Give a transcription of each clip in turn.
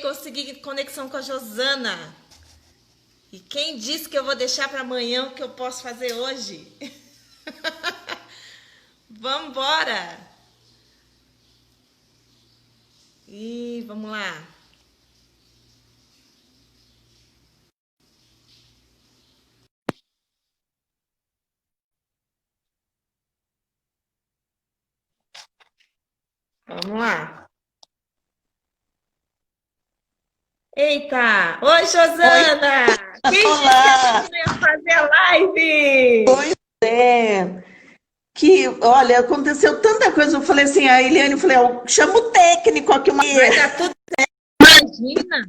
consegui conexão com a Josana. E quem disse que eu vou deixar para amanhã o que eu posso fazer hoje? Vamos embora! E vamos lá. Vamos lá. Eita! Oi, Oi, Josana! Quem disse que a olá! gente não ia fazer a live? Pois é, que, olha, aconteceu tanta coisa, eu falei assim, a Eliane, eu falei, ó, chama o técnico aqui uma Vai dar tudo certo, imagina!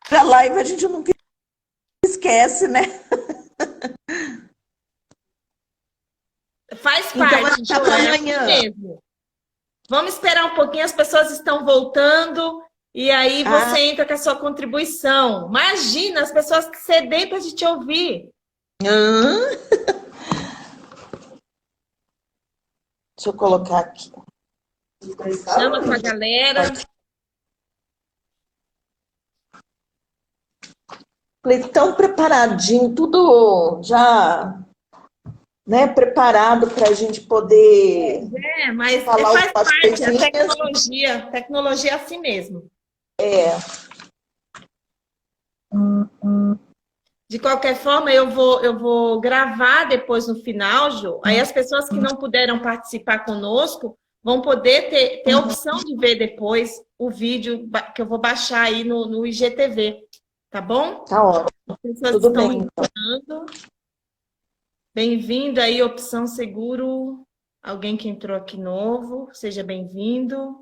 pra live, a gente nunca esquece, né? Faz Então, parte, tá Jo, para é assim amanhã. mesmo. Vamos esperar um pouquinho, as pessoas estão voltando e aí você Ah, entra com a sua contribuição. Imagina, as pessoas sedentas de te ouvir. hã? Deixa eu colocar aqui. Chama com a galera. Falei, tão preparadinho, tudo já, né, preparado para a gente poder Mas falar faz algumas parte, a coisinhas. tecnologia. Tecnologia é assim mesmo. É, De qualquer forma, eu vou gravar depois no final, Jo. Aí as pessoas que não puderam participar conosco vão poder ter a opção de ver depois o vídeo que eu vou baixar aí no IGTV, tá bom? tá ótimo, As pessoas tudo estão bem. entrando. Bem-vindo aí, Opção Seguro. Alguém que entrou aqui novo, seja bem-vindo.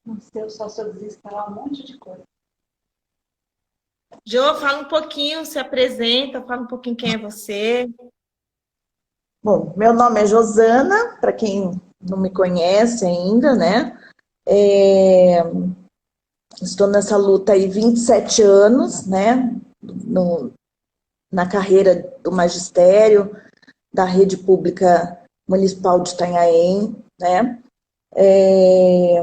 No seu só se eu desinstalar um monte de coisa. Jô, fala um pouquinho, se apresenta, fala um pouquinho quem é você. Bom, meu nome é Josana, para quem não me conhece ainda, né? É, estou nessa luta aí 27 anos, né? Na carreira do magistério da rede pública municipal de Itanhaém, né? É,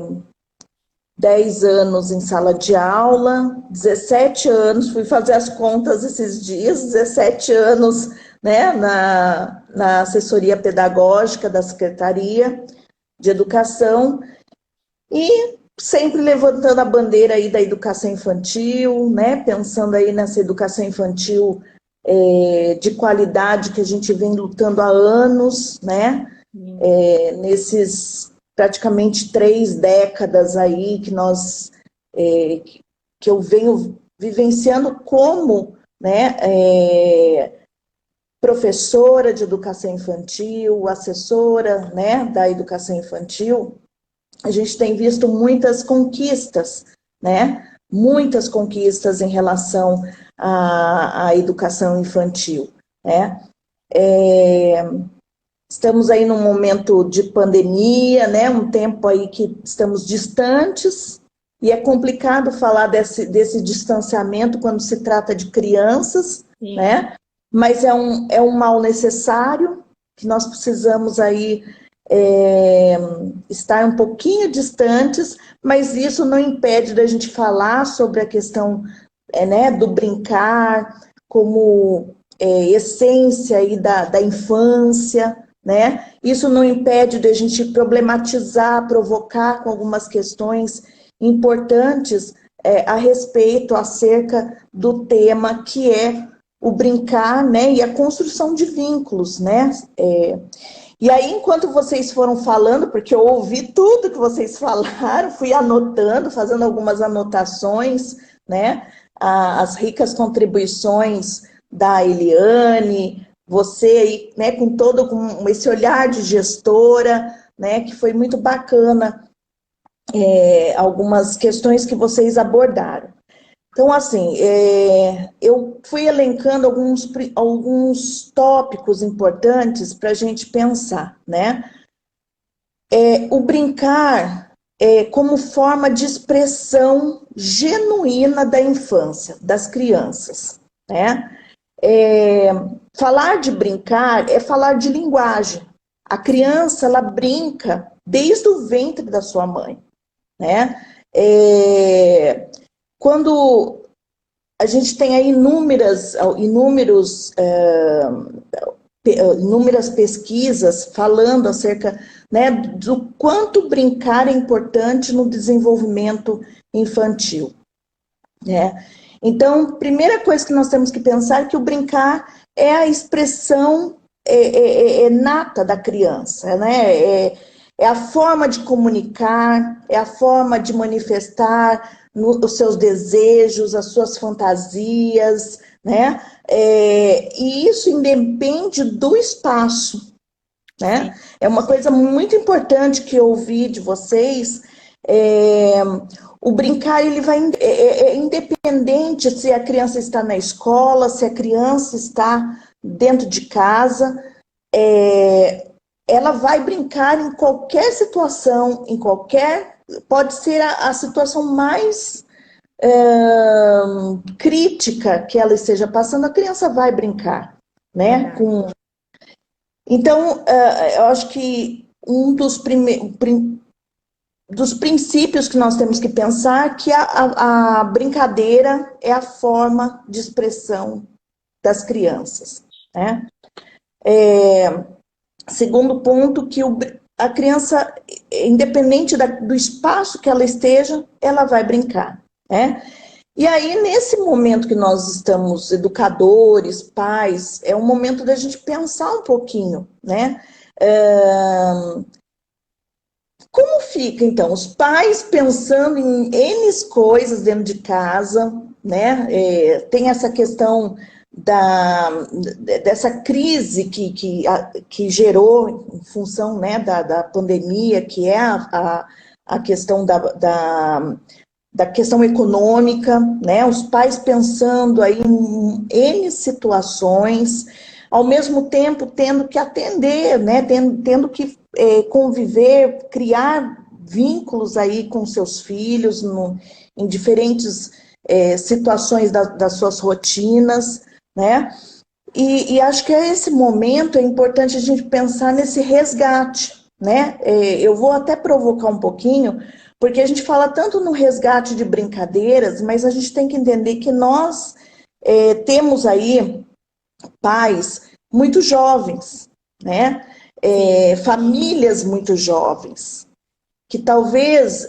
10 anos em sala de aula, 17 anos, fui fazer as contas esses dias, 17 anos, né, na assessoria pedagógica da Secretaria de Educação e sempre levantando a bandeira aí da educação infantil, né, pensando aí nessa educação infantil de qualidade que a gente vem lutando há anos, né, nesses praticamente 3 décadas aí que nós que eu venho vivenciando como, né, professora de educação infantil, assessora, né, da educação infantil. A gente tem visto muitas conquistas, né, muitas conquistas em relação à educação infantil, né. Estamos aí num momento de pandemia, né? Um tempo aí que estamos distantes e é complicado falar desse distanciamento quando se trata de crianças, Sim. né? Mas é um mal necessário que nós precisamos aí estar um pouquinho distantes, mas isso não impede da gente falar sobre a questão né, do brincar como essência aí da infância, né? Isso não impede de a gente problematizar, provocar com algumas questões importantes a respeito, acerca do tema que é o brincar, né, e a construção de vínculos, né? E aí, enquanto vocês foram falando, porque eu ouvi tudo que vocês falaram, fui anotando, fazendo algumas anotações, né? As ricas contribuições da Eliane, você aí, né, com esse olhar de gestora, né, que foi muito bacana, algumas questões que vocês abordaram. Então, assim, eu fui elencando alguns tópicos importantes para a gente pensar, né? O brincar como forma de expressão genuína da infância, das crianças, né? Falar de brincar é falar de linguagem. A criança, ela brinca desde o ventre da sua mãe, né? Quando a gente tem aí inúmeras pesquisas falando acerca, né, do quanto brincar é importante no desenvolvimento infantil, né? Então, primeira coisa que nós temos que pensar é que o brincar é a expressão nata da criança, né? É a forma de comunicar, é a forma de manifestar os seus desejos, as suas fantasias, né? E isso independe do espaço, né? Sim. É uma coisa muito importante que eu ouvi de vocês. O brincar, ele vai independente se a criança está na escola, se a criança está dentro de casa, ela vai brincar em qualquer situação, pode ser a situação mais crítica que ela esteja passando, a criança vai brincar, né? Então, eu acho que um dos princípios que nós temos que pensar é que a brincadeira é a forma de expressão das crianças, né? Segundo ponto, que a criança, independente do espaço que ela esteja, ela vai brincar, né? E aí, nesse momento que nós estamos, educadores, pais, é um momento da gente pensar um pouquinho, né? Como fica, então, os pais pensando em N coisas dentro de casa, né? Tem essa questão dessa crise que gerou em função, né, da pandemia, que é a questão da questão econômica, né? Os pais pensando aí em N situações, ao mesmo tempo tendo que atender, né? Tendo que conviver, criar vínculos aí com seus filhos em diferentes situações das suas rotinas, né? E acho que esse momento é importante a gente pensar nesse resgate, né? Eu vou até provocar um pouquinho, porque a gente fala tanto no resgate de brincadeiras, mas a gente tem que entender que nós temos aí pais muito jovens, né? Famílias muito jovens, que talvez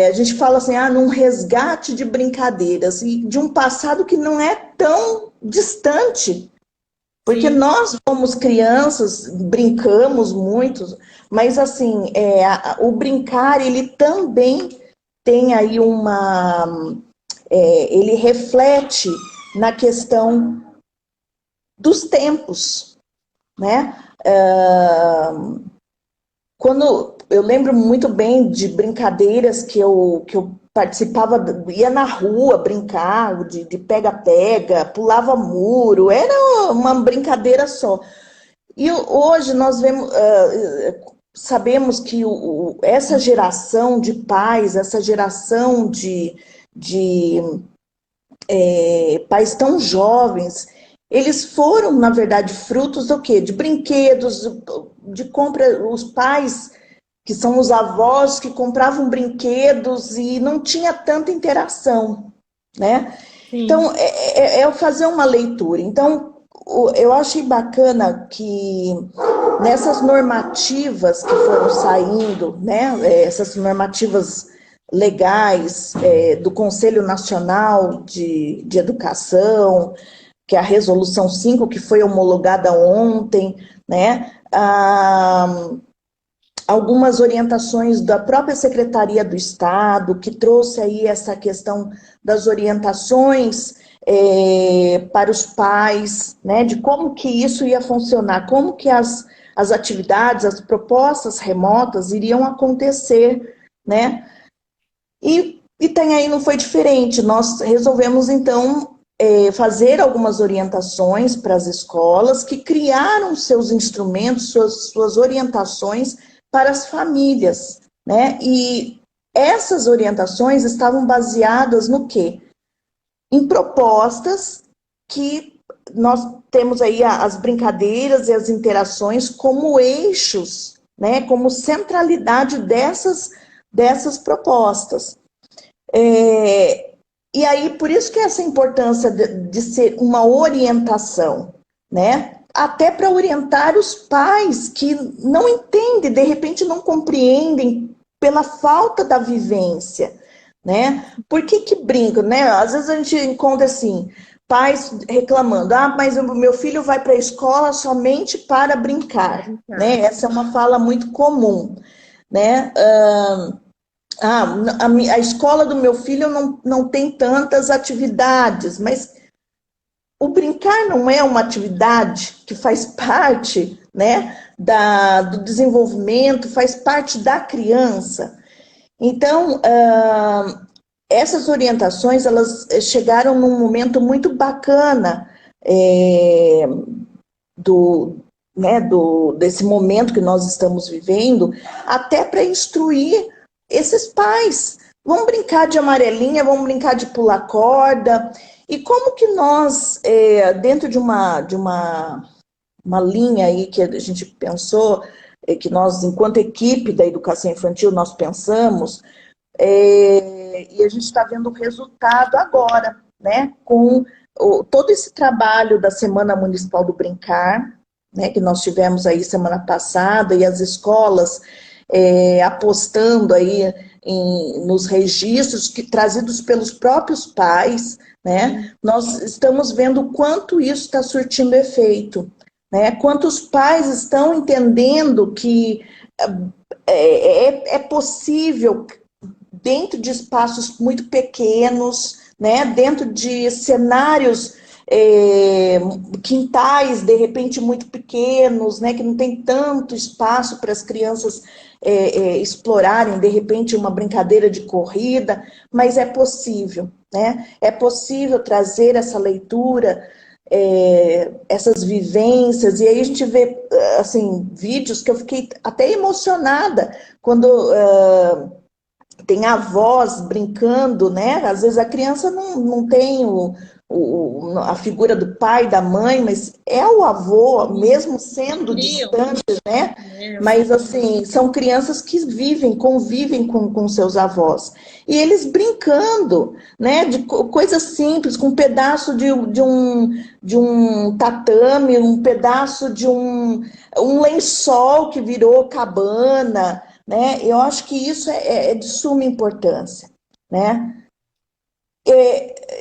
a gente fala assim, num resgate de brincadeiras, e de um passado que não é tão distante, porque Sim. nós somos crianças, brincamos muito, mas assim, o brincar, ele também tem aí ele reflete na questão dos tempos, né? Quando eu lembro muito bem de brincadeiras que eu participava, ia na rua brincar, de pega-pega, pulava muro, era uma brincadeira só. E hoje nós sabemos que essa geração de pais, essa geração de pais tão jovens, eles foram, na verdade, frutos do quê? De brinquedos, de compra, os pais, que são os avós, que compravam brinquedos e não tinha tanta interação, né? Sim. Então, eu fazer uma leitura. Então, eu achei bacana que nessas normativas que foram saindo, né? Essas normativas legais do Conselho Nacional de Educação, que é a Resolução 5, que foi homologada ontem, né? Algumas orientações da própria Secretaria do Estado, que trouxe aí essa questão das orientações para os pais, né? De como que isso ia funcionar, como que as atividades, as propostas remotas iriam acontecer, né? E tem aí, não foi diferente, nós resolvemos, então, fazer algumas orientações para as escolas que criaram seus instrumentos, suas orientações para as famílias, né? E essas orientações estavam baseadas no quê? Em propostas que nós temos aí as brincadeiras e as interações como eixos, né? Como centralidade dessas propostas. E aí, por isso que essa importância de ser uma orientação, né? Até para orientar os pais que não entendem, de repente não compreendem pela falta da vivência, né? Por que brinca, né? Às vezes a gente encontra assim, pais reclamando, mas o meu filho vai para a escola somente para brincar, né? Essa é uma fala muito comum, né? A escola do meu filho não tem tantas atividades, mas o brincar não é uma atividade que faz parte, né, do desenvolvimento, faz parte da criança. Então, essas orientações, elas chegaram num momento muito bacana desse momento que nós estamos vivendo, até para instruir esses pais. Vamos brincar de amarelinha, vamos brincar de pular corda. E como que nós, dentro de uma linha aí que a gente pensou, que nós, enquanto equipe da educação infantil, nós pensamos, e a gente está vendo o resultado agora, né, com todo esse trabalho da Semana Municipal do Brincar, né, que nós tivemos aí semana passada, e as escolas apostando aí nos registros trazidos pelos próprios pais, né? Nós estamos vendo o quanto isso está surtindo efeito, né? Quantos pais estão entendendo que é possível, dentro de espaços muito pequenos, né? Dentro de cenários, quintais, de repente, muito pequenos, né? Que não tem tanto espaço para as crianças explorarem, de repente, uma brincadeira de corrida, mas é possível, né? É possível trazer essa leitura, essas vivências, e aí a gente vê, assim, vídeos que eu fiquei até emocionada, quando tem avós brincando, né? Às vezes a criança não tem a figura do pai, da mãe, mas é o avô, mesmo sendo distante, né? Mas, assim, são crianças que convivem com seus avós. E eles brincando, né? De coisas simples, com um pedaço de um tatame, um pedaço de um lençol que virou cabana, né? Eu acho que isso é de suma importância, né?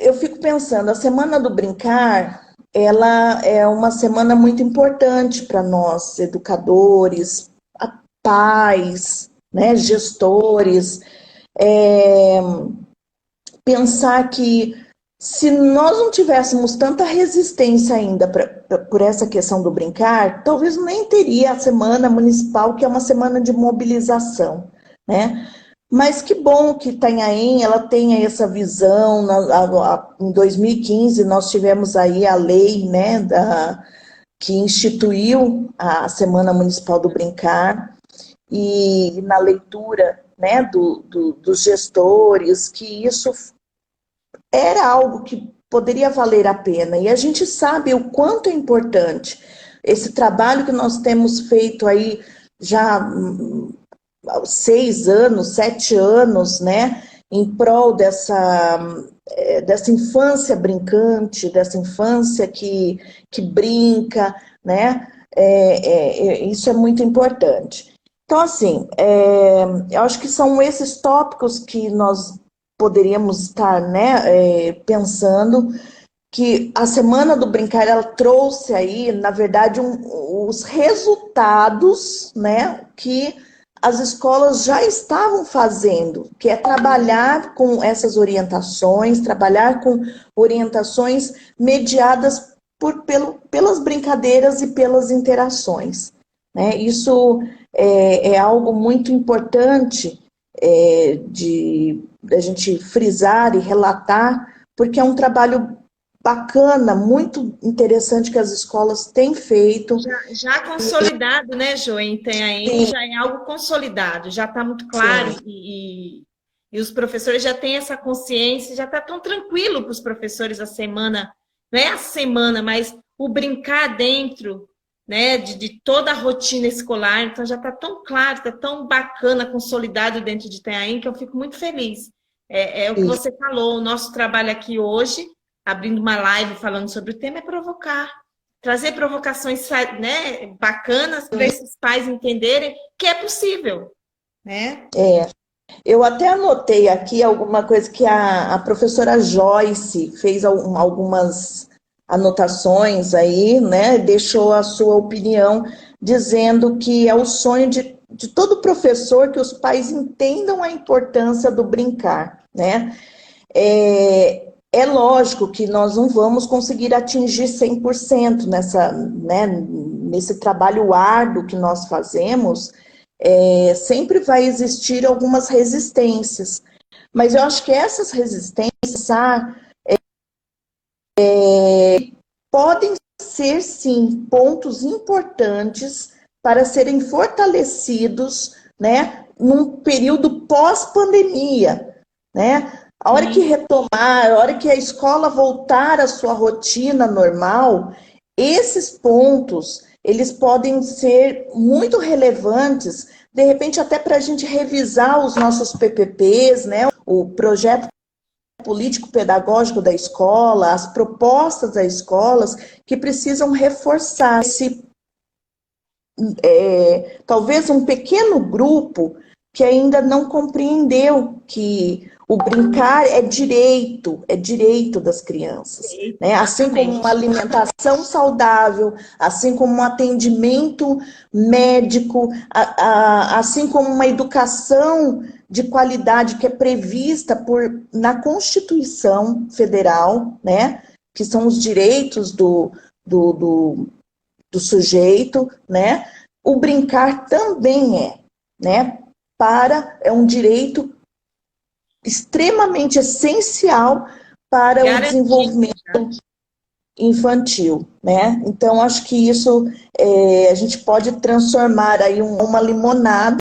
Eu fico pensando, a Semana do Brincar, ela é uma semana muito importante para nós, educadores, pais, né, gestores, pensar que se nós não tivéssemos tanta resistência ainda por essa questão do brincar, talvez nem teria a Semana Municipal, que é uma semana de mobilização, né? Mas que bom que Itanhaém, ela tenha essa visão. Em 2015, nós tivemos aí a lei, né, que instituiu a Semana Municipal do Brincar, e na leitura, né, dos gestores, que isso era algo que poderia valer a pena. E a gente sabe o quanto é importante esse trabalho que nós temos feito aí já 6 anos, 7 anos, né, em prol dessa infância brincante, dessa infância que brinca, né, isso é muito importante. Então, assim, eu acho que são esses tópicos que nós poderíamos estar, né, pensando, que a Semana do Brincar, ela trouxe aí, na verdade, os resultados, né, que as escolas já estavam fazendo, que é trabalhar com essas orientações, trabalhar com orientações mediadas pelas brincadeiras e pelas interações, né? Isso é algo muito importante de a gente frisar e relatar, porque é um trabalho bacana, muito interessante que as escolas têm feito. Já consolidado, né, Jo? Em Itanhaém já é algo consolidado, já está muito claro, e os professores já têm essa consciência, já está tão tranquilo para os professores a semana, não é a semana, mas o brincar dentro né, de toda a rotina escolar. Então já está tão claro, está tão bacana, consolidado dentro de Itanhaém, que eu fico muito feliz. É o que você falou, o nosso trabalho aqui hoje, abrindo uma live falando sobre o tema, é provocar. Trazer provocações, né, bacanas para esses pais entenderem que é possível, né? Eu até anotei aqui alguma coisa que a professora Joyce fez algumas anotações aí, né? Deixou a sua opinião, dizendo que é o sonho de todo professor que os pais entendam a importância do brincar, né? É lógico que nós não vamos conseguir atingir 100% nesse trabalho árduo que nós fazemos. Sempre vai existir algumas resistências, mas eu acho que essas resistências podem ser, sim, pontos importantes para serem fortalecidos, né, num período pós-pandemia, né? A hora que retomar, a hora que a escola voltar à sua rotina normal, esses pontos, eles podem ser muito relevantes, de repente até para a gente revisar os nossos PPPs, né? O projeto político-pedagógico da escola, as propostas das escolas que precisam reforçar talvez um pequeno grupo que ainda não compreendeu que o brincar é direito das crianças, né? Assim como uma alimentação saudável, assim como um atendimento médico, assim como uma educação de qualidade que é prevista na Constituição Federal, né? Que são os direitos do sujeito, né? O brincar também né? É um direito extremamente essencial para o desenvolvimento infantil, né? Então, acho que isso a gente pode transformar aí uma limonada,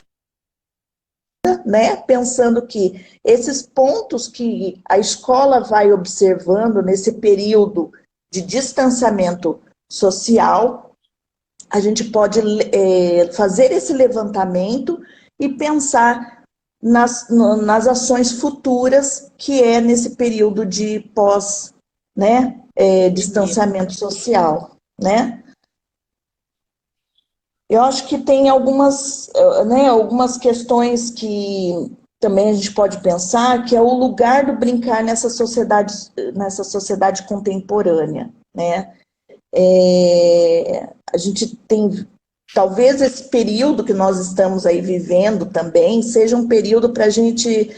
né? Pensando que esses pontos que a escola vai observando nesse período de distanciamento social, a gente pode fazer esse levantamento e pensar nas ações futuras que é nesse período de pós, né, distanciamento social, né? Eu acho que tem algumas questões que também a gente pode pensar, que é o lugar do brincar nessa sociedade contemporânea, né? A gente tem, talvez esse período que nós estamos aí vivendo também, seja um período para a gente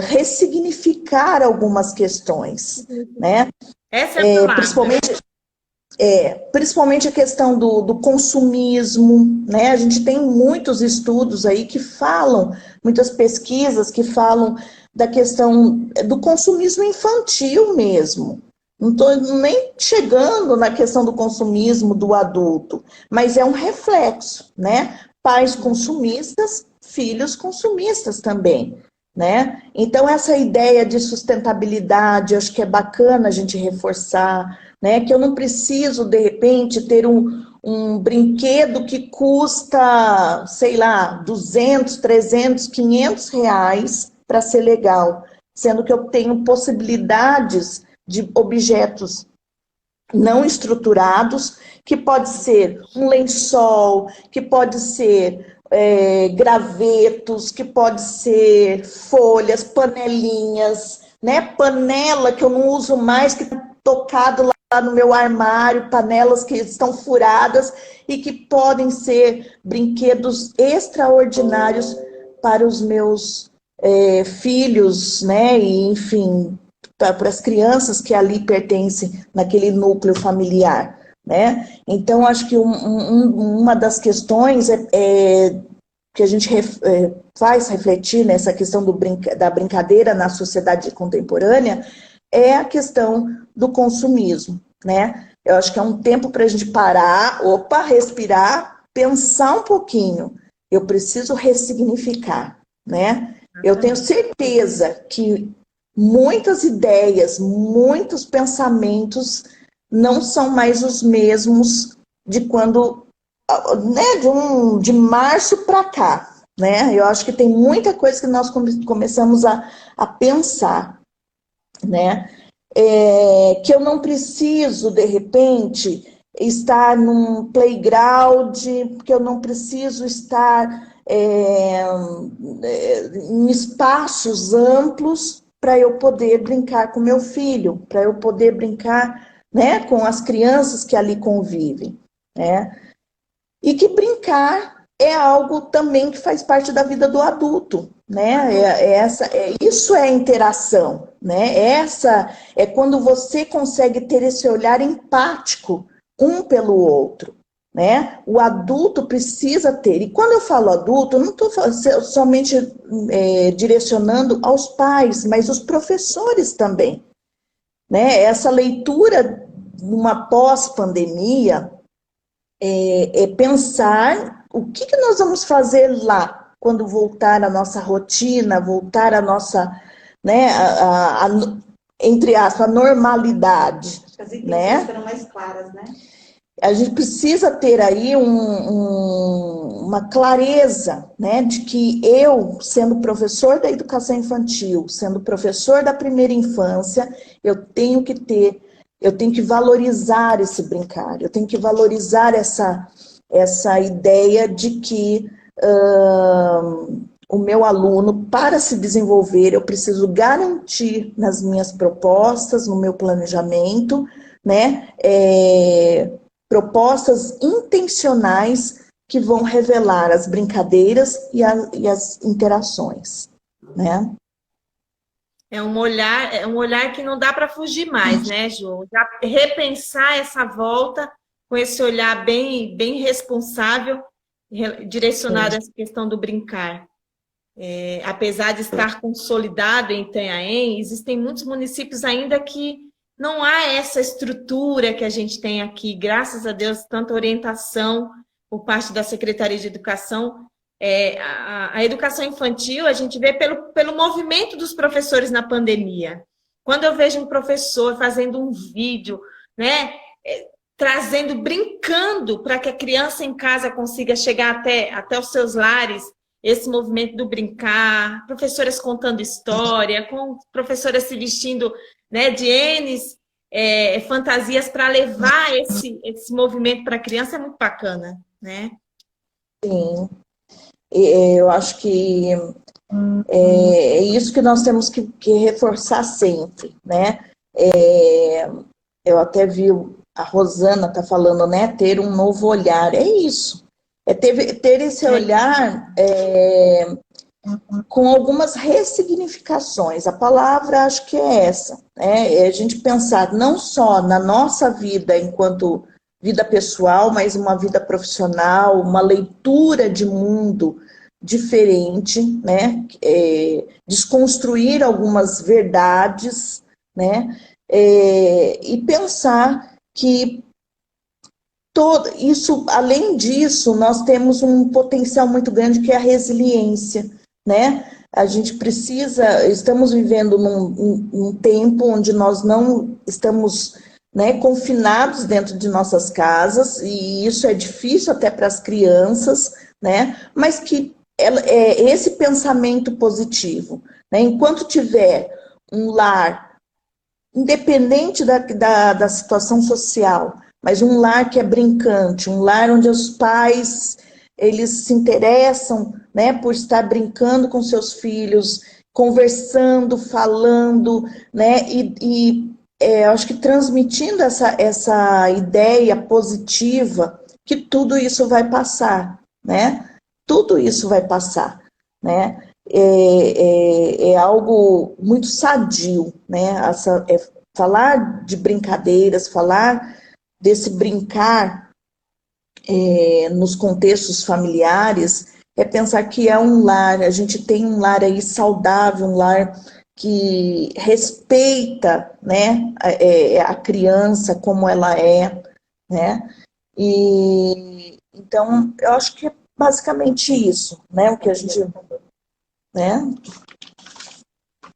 ressignificar algumas questões, né? Essa é a palavra. Principalmente a questão do consumismo, né? A gente tem muitos estudos aí que falam, muitas pesquisas que falam da questão do consumismo infantil mesmo. Não estou nem chegando na questão do consumismo do adulto, mas é um reflexo, né? Pais consumistas, filhos consumistas também, né? Então, essa ideia de sustentabilidade, acho que é bacana a gente reforçar, né? Que eu não preciso, de repente, ter um brinquedo que custa, sei lá, 200, 300, 500 reais para ser legal, sendo que eu tenho possibilidades de objetos não estruturados, que pode ser um lençol, que pode ser gravetos, que pode ser folhas, panelinhas, né? Panela que eu não uso mais, que está tocado lá no meu armário, panelas que estão furadas e que podem ser brinquedos extraordinários para os meus filhos, né? E, enfim, para as crianças que ali pertencem naquele núcleo familiar, né? Então, acho que uma das questões que a gente faz refletir nessa questão da brincadeira na sociedade contemporânea é a questão do consumismo, né? Eu acho que é um tempo para a gente parar, respirar, pensar um pouquinho. Eu preciso ressignificar, né? Eu tenho certeza que muitas ideias, muitos pensamentos não são mais os mesmos de quando né, de março para cá, né? Eu acho que tem muita coisa que nós começamos a pensar, né? Que eu não preciso, de repente, estar num playground, que eu não preciso estar em espaços amplos para eu poder brincar com meu filho, para eu poder brincar, né, com as crianças que ali convivem, né? E que brincar é algo também que faz parte da vida do adulto, né? Isso é interação, né? Essa é quando você consegue ter esse olhar empático um pelo outro, né? O adulto precisa ter. E quando eu falo adulto, eu não estou somente direcionando aos pais, mas os professores também, né? Essa leitura numa pós-pandemia pensar o que nós vamos fazer lá quando voltar a nossa rotina, voltar a nossa, né, entre aspas, a normalidade. Acho que as Né? intenções serão mais claras, né? A gente precisa ter aí uma clareza, né, de que eu, sendo professor da educação infantil, sendo professor da primeira infância, eu tenho que valorizar esse brincar, eu tenho que valorizar essa ideia de que o meu aluno, para se desenvolver, eu preciso garantir nas minhas propostas, no meu planejamento, né, propostas intencionais que vão revelar as brincadeiras e as interações, né? É um olhar que não dá para fugir mais, né, Ju? Já repensar essa volta com esse olhar bem, bem responsável, direcionado a essa questão do brincar. Apesar de estar consolidado em Itanhaém, existem muitos municípios ainda que não há essa estrutura que a gente tem aqui, graças a Deus, tanta orientação por parte da Secretaria de Educação. A educação infantil, a gente vê pelo movimento dos professores na pandemia. Quando eu vejo um professor fazendo um vídeo, né, brincando para que a criança em casa consiga chegar até os seus lares, esse movimento do brincar, professoras contando história, com professoras se vestindo, né, de N fantasias para levar esse movimento para a criança, é muito bacana, né? Sim. Eu acho que é isso que nós temos que reforçar sempre, né? Eu até vi a Rosana tá falando, né? Ter um novo olhar, é isso. Ter esse olhar com algumas ressignificações. A palavra acho que é essa, né? É a gente pensar não só na nossa vida enquanto vida pessoal, mas uma vida profissional, uma leitura de mundo diferente, né? Desconstruir algumas verdades, né? E pensar que isso, além disso, nós temos um potencial muito grande que é a resiliência, né? A gente estamos vivendo num tempo onde nós não estamos, né, confinados dentro de nossas casas, e isso é difícil até para as crianças, né? Mas que esse pensamento positivo, né? Enquanto tiver um lar, independente da situação social, mas um lar que é brincante, um lar onde os pais eles se interessam, né, por estar brincando com seus filhos, conversando, falando, né, eu acho que transmitindo essa ideia positiva que tudo isso vai passar, né? Tudo isso vai passar, né? É algo muito sadio, né? Falar de brincadeiras, falar desse brincar nos contextos familiares, é pensar que é um lar, a gente tem um lar aí saudável, um lar que respeita, né, a criança como ela é, né? E então eu acho que é basicamente isso, né? O que a gente, né?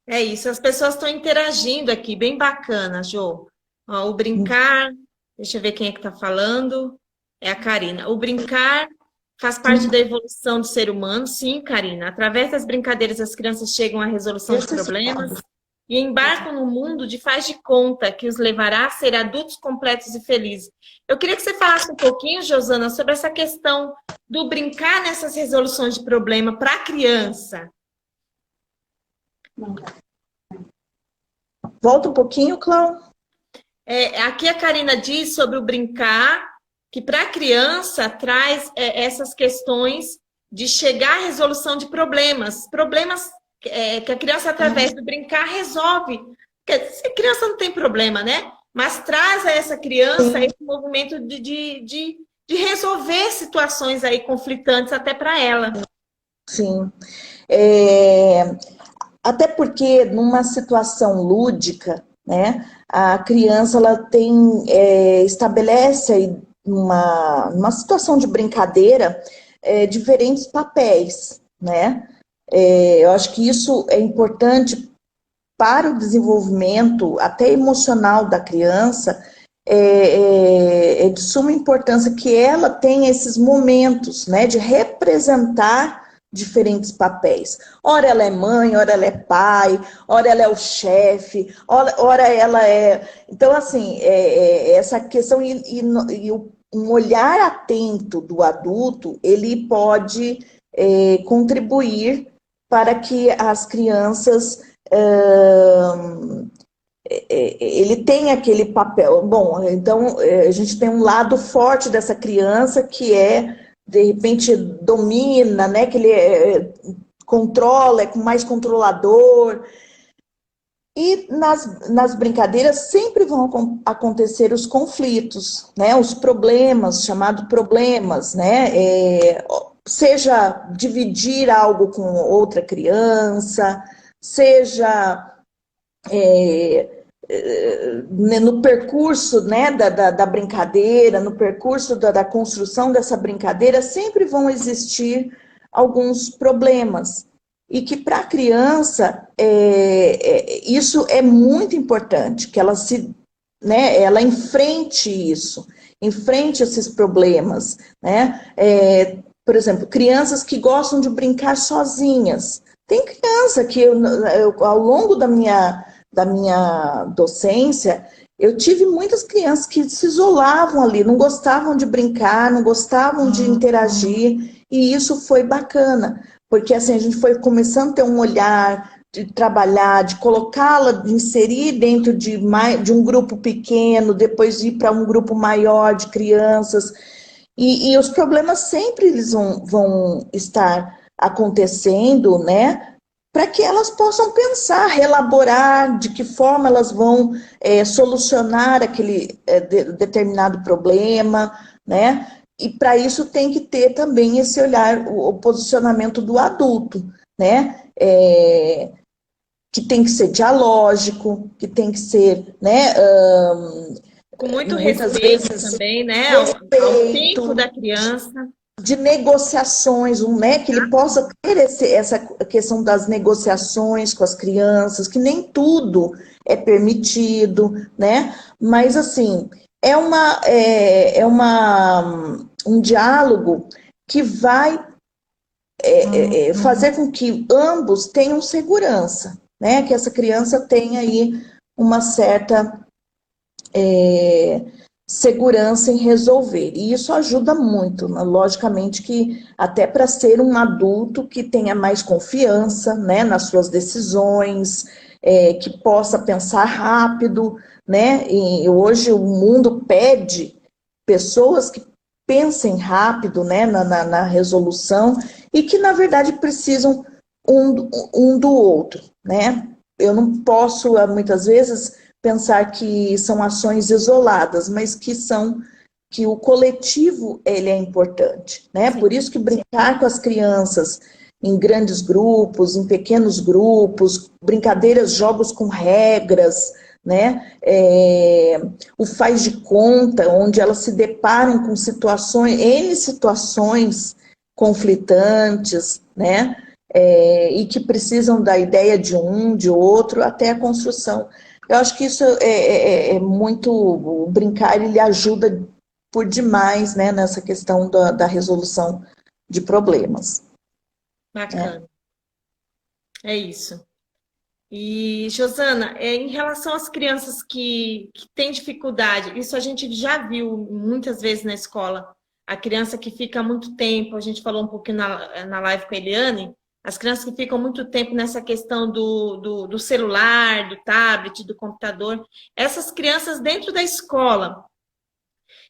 É isso, as pessoas estão interagindo aqui, bem bacana, Jô. Ó, o brincar, deixa eu ver quem é que está falando. É a Karina. O brincar faz parte da evolução do ser humano, sim, Karina. Através das brincadeiras, as crianças chegam à resolução de problemas e embarcam no mundo de faz de conta que os levará a ser adultos completos e felizes. Eu queria que você falasse um pouquinho, Josana, sobre essa questão do brincar nessas resoluções de problema para a criança. Volta um pouquinho, Cláudia. Aqui a Karina diz sobre o brincar, que para a criança traz essas questões de chegar à resolução de problemas que a criança, através do brincar, resolve. Porque a criança não tem problema, né? Mas traz a essa criança esse movimento de resolver situações aí conflitantes até para ela. Sim. Até porque numa situação lúdica, né, a criança ela estabelece aí numa situação de brincadeira diferentes papéis, né? Eu acho que isso é importante para o desenvolvimento até emocional da criança, é de suma importância que ela tenha esses momentos, né, de representar diferentes papéis. Ora ela é mãe, ora ela é pai, ora ela é o chefe, ora ela é... Então, assim, essa questão um olhar atento do adulto, ele pode contribuir para que as crianças... ele tem aquele papel. Bom, então a gente tem um lado forte dessa criança que de repente domina, né? Que ele controla, é mais controlador. E nas brincadeiras sempre vão acontecer os conflitos, né? Os problemas, chamados problemas, né? Seja dividir algo com outra criança, seja no percurso, né, da brincadeira, no percurso da construção dessa brincadeira, sempre vão existir alguns problemas. E que para a criança, isso é muito importante, que ela ela enfrente isso, enfrente esses problemas, né? Por exemplo, crianças que gostam de brincar sozinhas. Tem criança que ao longo da minha docência, eu tive muitas crianças que se isolavam ali, não gostavam de brincar, não gostavam de interagir, e isso foi bacana, porque assim, a gente foi começando a ter um olhar de trabalhar, de colocá-la, de inserir dentro de um grupo pequeno, depois ir para um grupo maior de crianças, e os problemas sempre eles vão estar acontecendo, né? Para que elas possam pensar, relaborar de que forma elas vão solucionar aquele determinado problema, né? E para isso tem que ter também esse olhar, o posicionamento do adulto, né? Que tem que ser dialógico, que tem que ser, né? Com muito respeito também, né? Ao tempo da criança. De negociações, né, que ele possa ter essa questão das negociações com as crianças, que nem tudo é permitido, né, mas assim, um diálogo que vai fazer com que ambos tenham segurança, né, que essa criança tenha aí uma certa... segurança em resolver, e isso ajuda muito, né? Logicamente que até para ser um adulto que tenha mais confiança, né, nas suas decisões, que possa pensar rápido, né, e hoje o mundo pede pessoas que pensem rápido, né, na resolução, e que na verdade precisam um do outro, né, eu não posso muitas vezes pensar que são ações isoladas, mas que o coletivo ele é importante, né? Por isso que brincar com as crianças em grandes grupos, em pequenos grupos, brincadeiras, jogos com regras, né? O faz de conta, onde elas se deparam com N situações conflitantes, né? E que precisam da ideia de de outro, até a construção. Eu acho que isso é muito... O brincar, ele ajuda por demais, né, nessa questão da resolução de problemas. Bacana. É isso. E, Josana, em relação às crianças que têm dificuldade, isso a gente já viu muitas vezes na escola, a criança que fica muito tempo, a gente falou um pouquinho na live com a Eliane, as crianças que ficam muito tempo nessa questão do celular, do tablet, do computador, essas crianças dentro da escola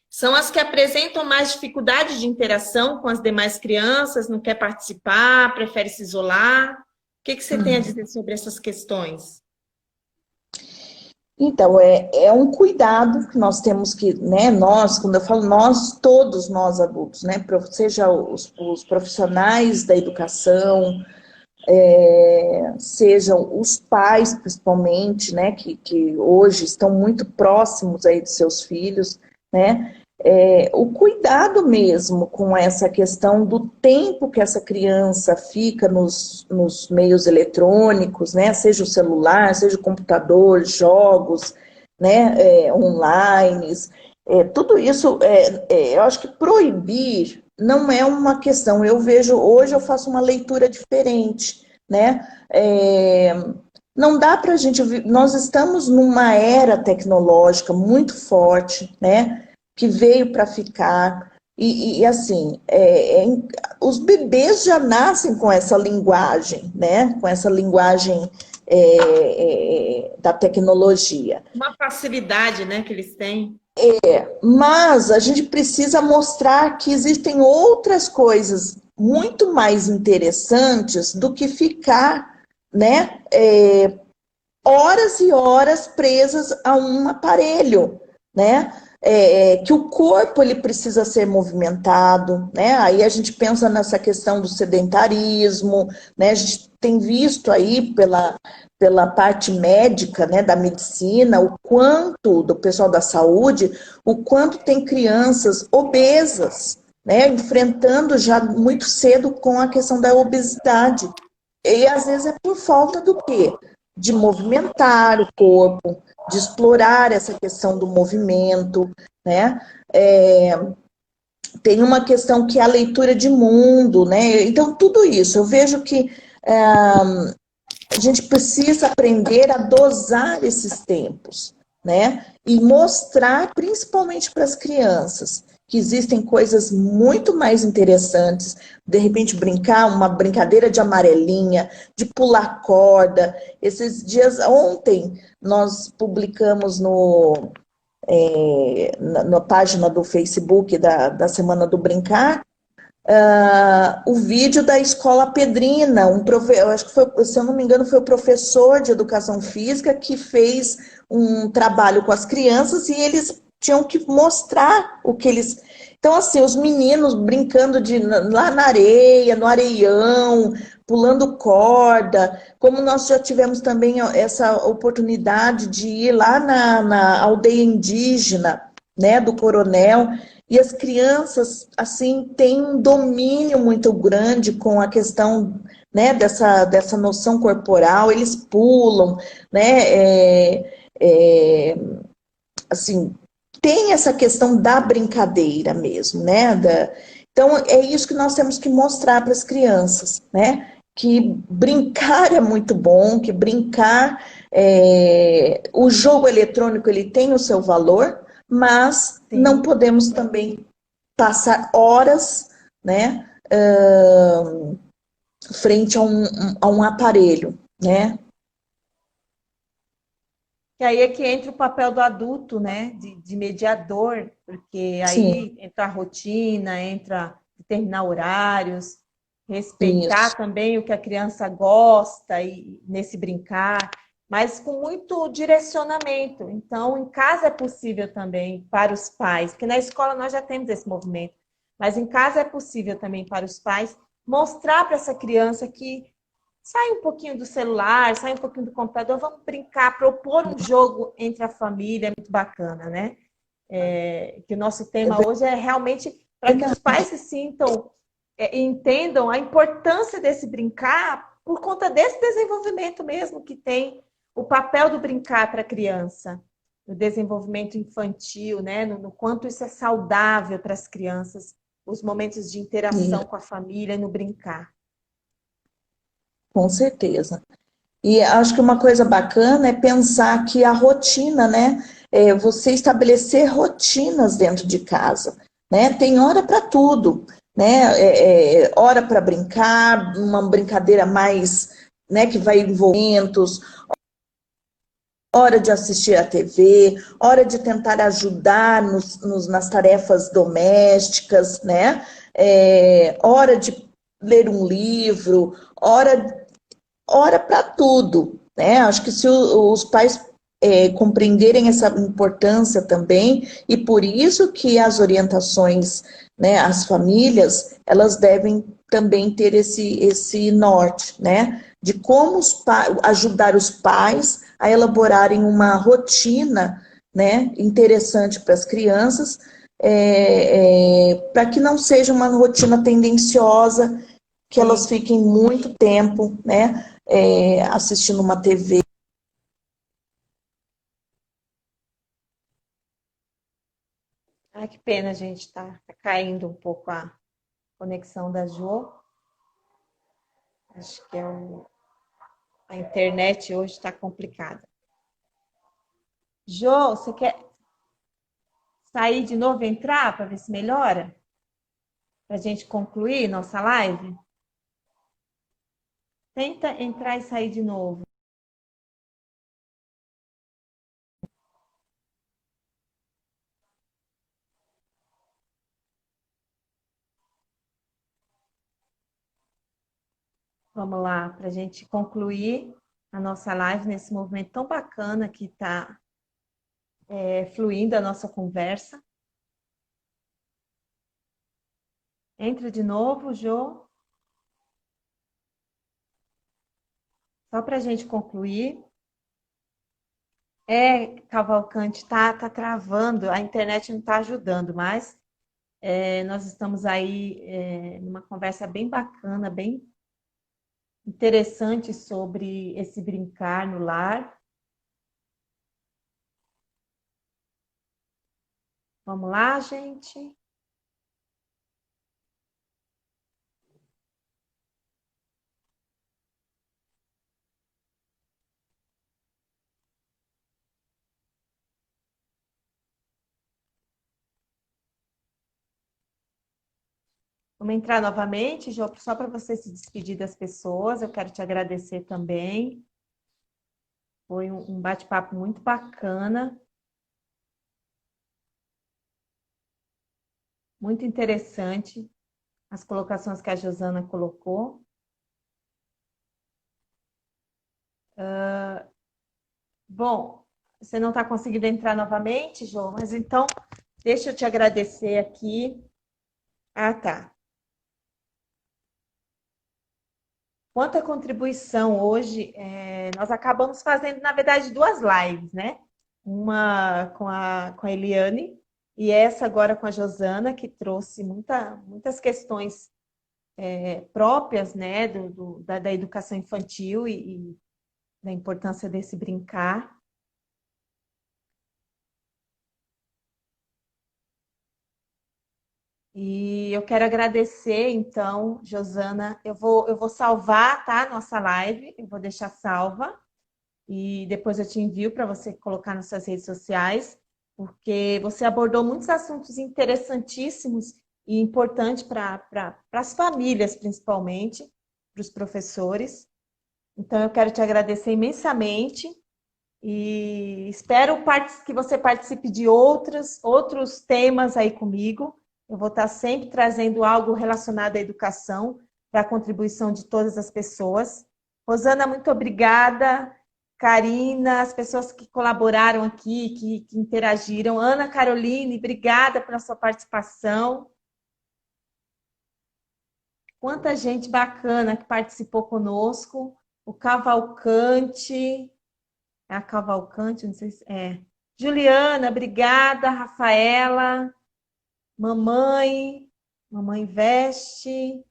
são as que apresentam mais dificuldade de interação com as demais crianças, não quer participar, prefere se isolar. O que você tem a dizer sobre essas questões? Então, é um cuidado que nós temos que, né, nós, quando eu falo nós, todos nós adultos, né, seja os profissionais da educação, sejam os pais, principalmente, né, que hoje estão muito próximos aí de seus filhos, né, o cuidado mesmo com essa questão do tempo que essa criança fica nos meios eletrônicos, né, seja o celular, seja o computador, jogos, né, online, tudo isso, eu acho que proibir não é uma questão. Eu vejo, hoje eu faço uma leitura diferente, né, não dá para a gente, nós estamos numa era tecnológica muito forte, né, que veio para ficar, e assim, os bebês já nascem com essa linguagem, né? Com essa linguagem da tecnologia. Uma facilidade, né, que eles têm. Mas a gente precisa mostrar que existem outras coisas muito mais interessantes do que ficar, né, horas e horas presas a um aparelho, né? Que o corpo ele precisa ser movimentado, né? Aí a gente pensa nessa questão do sedentarismo, né? A gente tem visto aí pela parte médica, né, da medicina, o quanto do pessoal da saúde, o quanto tem crianças obesas, né? Enfrentando já muito cedo com a questão da obesidade. E às vezes é por falta do quê? De movimentar o corpo, de explorar essa questão do movimento, né? Tem uma questão que é a leitura de mundo, né? Então, tudo isso, eu vejo que a gente precisa aprender a dosar esses tempos, né? E mostrar, principalmente para as crianças, que existem coisas muito mais interessantes, de repente brincar, uma brincadeira de amarelinha, de pular corda. Esses dias, ontem, nós publicamos na página do Facebook da Semana do Brincar, o vídeo da Escola Pedrina, eu acho que foi, se eu não me engano, foi o professor de educação física que fez um trabalho com as crianças e eles tinham que mostrar o que eles... Então, assim, os meninos brincando lá na areia, no areião, pulando corda, como nós já tivemos também essa oportunidade de ir lá na aldeia indígena, né, do Coronel, e as crianças, assim, têm um domínio muito grande com a questão, né, dessa noção corporal, eles pulam, né, assim, tem essa questão da brincadeira mesmo, né, então é isso que nós temos que mostrar para as crianças, né, que brincar é muito bom, que brincar, o jogo eletrônico ele tem o seu valor, mas Sim. Não podemos também passar horas, né, frente a um aparelho, né. E aí é que entra o papel do adulto, né, de mediador, porque aí Sim. entra a rotina, entra determinar horários, respeitar Isso. também o que a criança gosta e nesse brincar, mas com muito direcionamento. Então, em casa é possível também para os pais, porque na escola nós já temos esse movimento, mas em casa é possível também para os pais mostrar para essa criança que sai um pouquinho do celular, sai um pouquinho do computador, vamos brincar, propor um jogo entre a família, é muito bacana, né? Que o nosso tema hoje é realmente para que os pais se sintam e entendam a importância desse brincar por conta desse desenvolvimento mesmo que tem o papel do brincar para a criança. no desenvolvimento infantil, né? No quanto isso é saudável para as crianças, os momentos de interação com a família, no brincar. Com certeza. E acho que uma coisa bacana é pensar que a rotina, né? Você estabelecer rotinas dentro de casa, né? Tem hora para tudo, né? Hora para brincar, uma brincadeira mais, né? Que vai envolvendo, hora de assistir a TV, hora de tentar ajudar nas tarefas domésticas, né? Hora de ler um livro, hora para tudo, né? Acho que se os pais compreenderem essa importância também, e por isso que as orientações, né, as famílias, elas devem também ter esse norte, né? De como ajudar os pais a elaborarem uma rotina, né, interessante para as crianças, para que não seja uma rotina tendenciosa, que elas fiquem muito tempo, né, assistindo uma TV. Ai, que pena, gente, tá caindo um pouco a conexão da Jo. Acho que a internet hoje está complicada. Jo, você quer sair de novo e entrar para ver se melhora? Para a gente concluir nossa live? Tenta entrar e sair de novo. Vamos lá, para a gente concluir a nossa live nesse movimento tão bacana que está fluindo a nossa conversa. Entra de novo, Jo. Só para a gente concluir. Cavalcante, tá travando, a internet não está ajudando, mas nós estamos aí numa conversa bem bacana, bem interessante sobre esse brincar no lar. Vamos lá, gente? Vamos entrar novamente, Jô, só para você se despedir das pessoas. Eu quero te agradecer também. Foi um bate-papo muito bacana, muito interessante as colocações que a Josana colocou. Bom, você não está conseguindo entrar novamente, Jô, mas então deixa eu te agradecer aqui. Ah, tá. Quanto à contribuição hoje, nós acabamos fazendo, na verdade, duas lives, né? Uma com a Eliane e essa agora com a Josana, que trouxe muitas questões próprias, né, da educação infantil e da importância desse brincar. E eu quero agradecer, então, Josana. Eu vou salvar, tá? Nossa live, eu vou deixar salva e depois eu te envio para você colocar nas suas redes sociais, porque você abordou muitos assuntos interessantíssimos e importantes para as famílias, principalmente, para os professores. Então, eu quero te agradecer imensamente e espero que você participe de outros temas aí comigo. Eu vou estar sempre trazendo algo relacionado à educação para a contribuição de todas as pessoas. Rosana, muito obrigada. Karina, as pessoas que colaboraram aqui, que interagiram. Ana Caroline, obrigada pela sua participação. Quanta gente bacana que participou conosco. O Cavalcante, a Cavalcante, não sei se é. Juliana, obrigada. Rafaela, Mamãe Veste.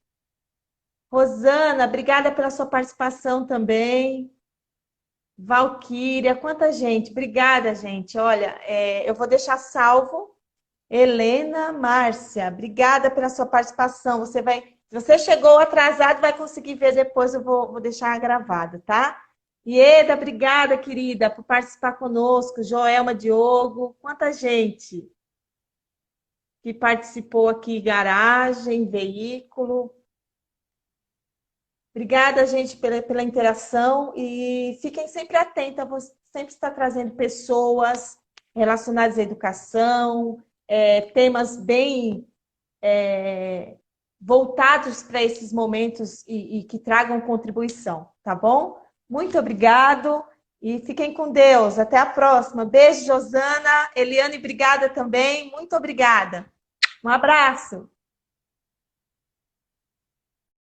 Rosana, obrigada pela sua participação também. Valquíria, quanta gente. Obrigada, gente. Olha, eu vou deixar salvo. Helena Márcia, obrigada pela sua participação. Se você chegou atrasado, vai conseguir ver depois, eu vou deixar gravado, tá? Ieda, obrigada, querida, por participar conosco. Joelma Diogo, quanta gente que participou aqui, garagem, veículo. Obrigada, gente, pela interação e fiquem sempre atentos, você sempre está trazendo pessoas relacionadas à educação, temas bem voltados para esses momentos e que tragam contribuição, tá bom? Muito obrigado e fiquem com Deus. Até a próxima. Beijo, Josana. Eliane, obrigada também. Muito obrigada. Um abraço.